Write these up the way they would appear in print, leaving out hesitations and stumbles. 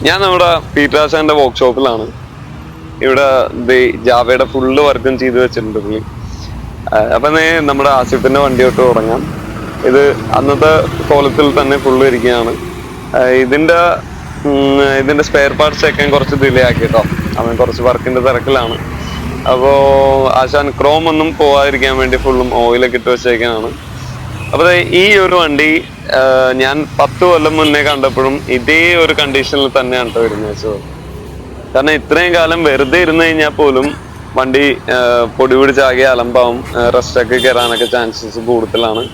ഞാൻ നമ്മുടെ പീറ്ററാശാന്റെ വർക്ക്ഷോപ്പിലാണ്. ഇവിടെ ജാവയുടെ ഫുള്ള് വർക്കും ചെയ്ത് വെച്ചിട്ടുണ്ട് പുള്ളി. അപ്പൊ നമ്മുടെ ആസിഫിന്റെ വണ്ടി തൊട്ട് തുടങ്ങാം. ഇത് അന്നത്തെ കോലത്തിൽ തന്നെ ഫുള്ള് ഇരിക്കുകയാണ്. ഇതിന്റെ സ്പെയർ പാർട്സ് ഒക്കെ കുറച്ച് ഡിലേ ആക്കി കേട്ടോ. അവൻ കുറച്ച് വർക്കിന്റെ തിരക്കിലാണ്. അപ്പോ ആശാൻ ക്രോം ഒന്നും പോവാതിരിക്കാൻ വേണ്ടി ഫുള്ളും ഓയിലൊക്കെ ഇട്ട് വെച്ചേക്കാനാണ്. അപ്പൊ ഈ ഒരു വണ്ടി ഞാൻ 10 കൊല്ലം മുന്നേ കണ്ടപ്പോഴും ഇതേ ഒരു കണ്ടീഷനിൽ തന്നെയാണ് കേട്ടോ വരുന്നത്. കാരണം ഇത്രയും കാലം വെറുതെ ഇരുന്ന് കഴിഞ്ഞാൽ പോലും വണ്ടി പൊടി പിടിച്ചാകെ അലമ്പാവും, റസ്റ്റൊക്കെ കയറാനൊക്കെ ചാൻസസ് കൂടുതലാണ്.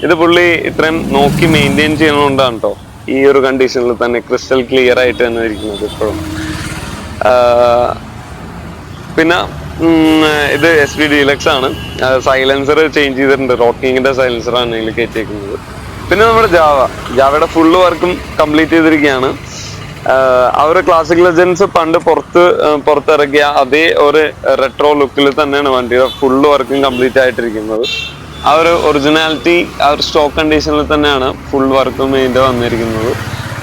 ഇത് പുള്ളി ഇത്രയും നോക്കി മെയിൻറ്റെയിൻ ചെയ്യുന്നതുകൊണ്ടാണ് കേട്ടോ ഈ ഒരു കണ്ടീഷനിൽ തന്നെ ക്രിസ്റ്റൽ ക്ലിയർ ആയിട്ട് തന്നെ ഇരിക്കുന്നത് ഇപ്പോഴും. പിന്നെ ഇത് SD ഡീലക്സ് ആണ്. സൈലൻസർ ചേഞ്ച് ചെയ്തിട്ടുണ്ട്. റോക്കിങ്ങിന്റെ സൈലൻസറാണ് ഇതിൽ കയറ്റിയിരിക്കുന്നത്. പിന്നെ നമ്മുടെ ജാവയുടെ ഫുള്ള് വർക്കും കംപ്ലീറ്റ് ചെയ്തിരിക്കുകയാണ്. അവര് ക്ലാസിക് ലെജൻസ് പണ്ട് പുറത്തിറക്കിയ അതേ ഒരു റെട്രോ ലുക്കിൽ തന്നെയാണ് വണ്ടിയുടെ ഫുള്ള് വർക്കും കംപ്ലീറ്റ് ആയിട്ടിരിക്കുന്നത്. ആ ഒരു ഒറിജിനാലിറ്റി, ആ ഒരു സ്റ്റോക്ക് കണ്ടീഷനിൽ തന്നെയാണ് ഫുൾ വർക്കും ഇതിന്റെ വന്നിരിക്കുന്നത്.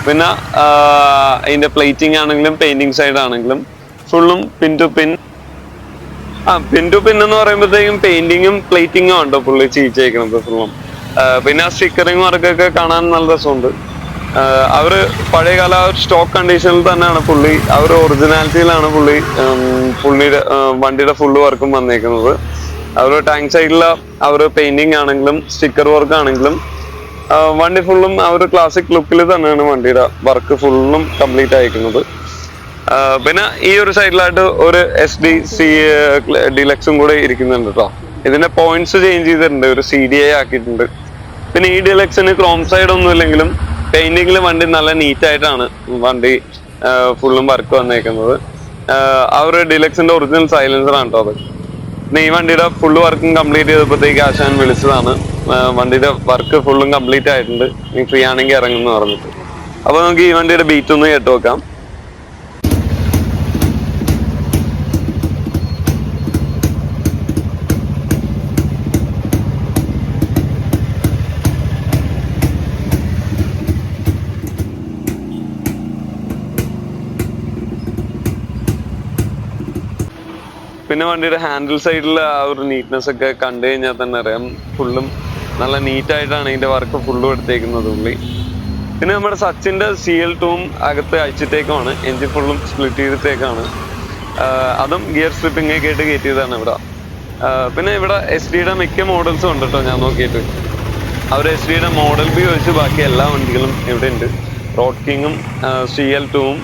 പിന്നെ അതിന്റെ പ്ലേറ്റിംഗ് ആണെങ്കിലും പെയിന്റിങ് സൈഡ് ആണെങ്കിലും ഫുള്ളും പിൻ ടു പിൻ എന്ന് പറയുമ്പോഴത്തേക്കും പെയിന്റിങ്ങും പ്ലേറ്റിങ്ങും ഉണ്ടോ പുള്ളി ചെയ്യിച്ചേക്കുന്നത് ഫുള്ളും. പിന്നെ ആ സ്റ്റിക്കറിങ് വർക്കൊക്കെ കാണാൻ നല്ല രസമുണ്ട്. അവര് പഴയകാല സ്റ്റോക്ക് കണ്ടീഷനിൽ തന്നെയാണ് പുള്ളി, ആ ഒരു ഒറിജിനാലിറ്റിയിലാണ് പുള്ളിയുടെ വണ്ടിയുടെ ഫുള്ള് വർക്കും വന്നേക്കുന്നത്. അവര് ടാങ്ക് സൈഡിലെ അവര് പെയിന്റിങ് ആണെങ്കിലും സ്റ്റിക്കർ വർക്ക് ആണെങ്കിലും വണ്ടി ഫുള്ളും ആ ഒരു ക്ലാസിക് ലുക്കിൽ തന്നെയാണ് വണ്ടിയുടെ വർക്ക് ഫുള്ളും കംപ്ലീറ്റ് ആയിരിക്കുന്നത്. പിന്നെ ഈ ഒരു സൈഡിലായിട്ട് ഒരു SD ഡീലക്സും കൂടെ ഇരിക്കുന്നുണ്ട് കേട്ടോ. ഇതിന്റെ പോയിന്റ്സ് ചേഞ്ച് ചെയ്തിട്ടുണ്ട്, ഒരു CDI ആക്കിയിട്ടുണ്ട്. പിന്നെ ഈ ഡീലക്സിന് ക്രോം സൈഡ് ഒന്നും ഇല്ലെങ്കിലും പെയിന്റിങ്ങിൽ വണ്ടി നല്ല നീറ്റ് ആയിട്ടാണ് വണ്ടി ഫുള്ളും വർക്ക് വന്നേക്കുന്നത്. ആ ഒരു ഡീലക്സിന്റെ ഒറിജിനൽ സൈലൻസർ ആണ് കേട്ടോ അത്. പിന്നെ ഈ വണ്ടിയുടെ ഫുള്ള് വർക്കും കംപ്ലീറ്റ് ചെയ്തപ്പോഴത്തേക്ക് ആശാൻ വിളിച്ചതാണ്, വണ്ടിയുടെ വർക്ക് ഫുള്ളും കംപ്ലീറ്റ് ആയിട്ടുണ്ട്, നീ ഫ്രീ ആണെങ്കിൽ ഇറങ്ങുമെന്ന് പറഞ്ഞിട്ട്. അപ്പൊ നമുക്ക് ഈ വണ്ടിയുടെ ബീറ്റ് ഒന്ന് കേട്ട് നോക്കാം. പിന്നെ വണ്ടിയുടെ ഹാൻഡിൽ സൈഡിൽ ആ ഒരു നീറ്റ്നെസ് ഒക്കെ കണ്ടു കഴിഞ്ഞാൽ തന്നെ അറിയാം, ഫുള്ളും നല്ല നീറ്റായിട്ടാണ് ഇതിന്റെ വർക്ക് ഫുള്ളും എടുത്തേക്കുന്നത് പുള്ളി. പിന്നെ നമ്മുടെ സച്ചിന്റെ CL2 അകത്ത് അയച്ചിട്ടേക്കാണ്, എഞ്ചിൻ ഫുള്ളും സ്പ്ലിറ്റ് ചെയ്തിട്ടേക്കാണ്. അതും ഗിയർ സ്ലിപ്പിംഗ് ഒക്കെ ആയിട്ട് കയറ്റിയതാണ് ഇവിടെ. പിന്നെ ഇവിടെ SD മിക്ക മോഡൽസും ഉണ്ട് കേട്ടോ. ഞാൻ നോക്കിയിട്ട് അവർ SD മോഡൽ ബി ഒഴിച്ച് ബാക്കി എല്ലാ വണ്ടികളും ഇവിടെ ഉണ്ട്. റോഡ് കിങ്ങും CL2ഉം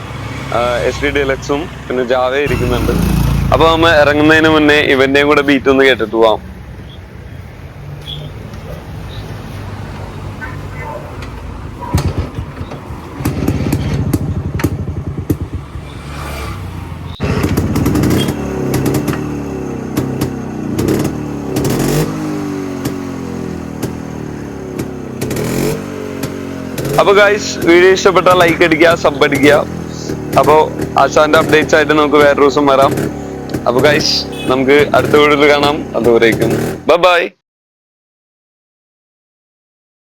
SD ഡീലക്സും പിന്നെ ജാവ ഇരിക്കുന്നുണ്ട്. അപ്പൊ നമ്മ ഇറങ്ങുന്നതിന് മുന്നേ ഇവന്റെയും കൂടെ ബീറ്റ് ഒന്ന് കേട്ടിട്ട് പോവാം. അപ്പൊ ഗൈസ്, വീഡിയോ ഇഷ്ടപ്പെട്ടാൽ ലൈക്ക് അടിക്കുക, സബ് അടിക്കുക. അപ്പോ ആശാന്റെ അപ്ഡേറ്റ്സ് ആയിട്ട് നമുക്ക് വേറെ ദിവസം വരാം. അപ്പൊ ഗൈസ്, നമുക്ക് അടുത്ത വീഡിയോയിൽ കാണാം. അതുവരേക്കും ബൈ ബൈ.